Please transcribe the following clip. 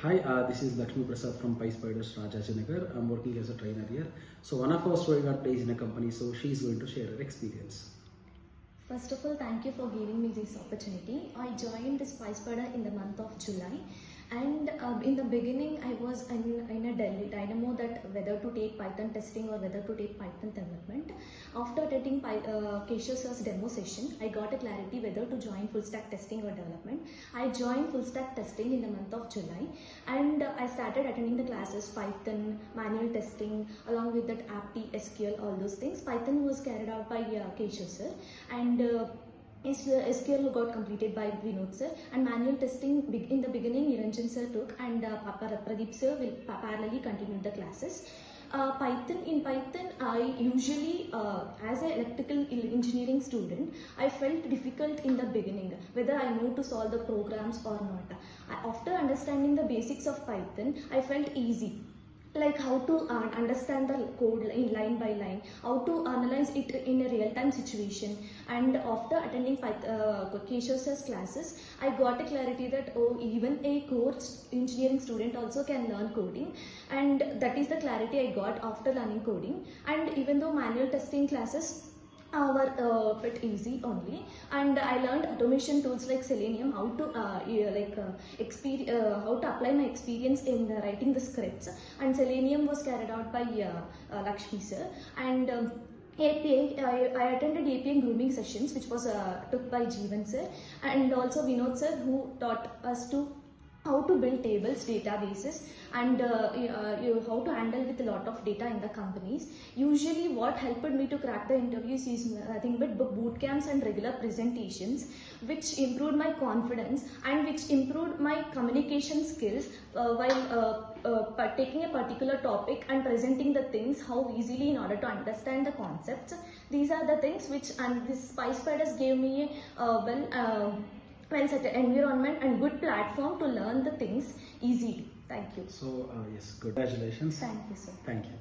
Hi, this is Lakshmi Prasad from PySpiders Rajajinagar. I'm working as a trainer here. So one of our students got placed in a company, so she is going to share her experience. First of all, thank you for giving me this opportunity. I joined this PySpider in the month of July, and in the beginning I was in a dilemma that whether to take Python testing or whether to take Python development. After attending Keshav sir's demo session, I got a clarity whether to join full stack testing or development. I joined full stack testing in the month of July, and I started attending the classes Python, manual testing, along with that APT, SQL, all those things. Python was carried out by Keshav sir, and SQL got completed by Vinod sir, and manual testing in the beginning Niranjan sir took, and Pradeep sir will parallelly continue the classes. In Python, I usually, as an electrical engineering student, I felt difficult in the beginning, whether I know to solve the programs or not. After understanding the basics of Python, I felt easy. Like how to understand the code in line by line, how to analyze it in a real-time situation. And after attending Keshav sir's classes, I got a clarity that even a core engineering student also can learn coding, and that is the clarity I got after learning coding. And even though manual testing classes were a bit easy only, and I learned automation tools like Selenium, how to how to apply my experience in writing the scripts, and Selenium was carried out by Lakshmi sir. And API, I attended API and grooming sessions, which was took by Jeevan sir, and also Vinod sir, who taught us to how to build tables, databases, and how to handle with a lot of data in the companies. Usually what helped me to crack the interviews is nothing but boot camps and regular presentations, which improved my confidence and which improved my communication skills while taking a particular topic and presenting the things how easily in order to understand the concepts. These are the things which, and this PySpiders gave me a well set environment and good platform to learn the things easily. Thank you. So yes, good. Congratulations. Thank you, sir. Thank you.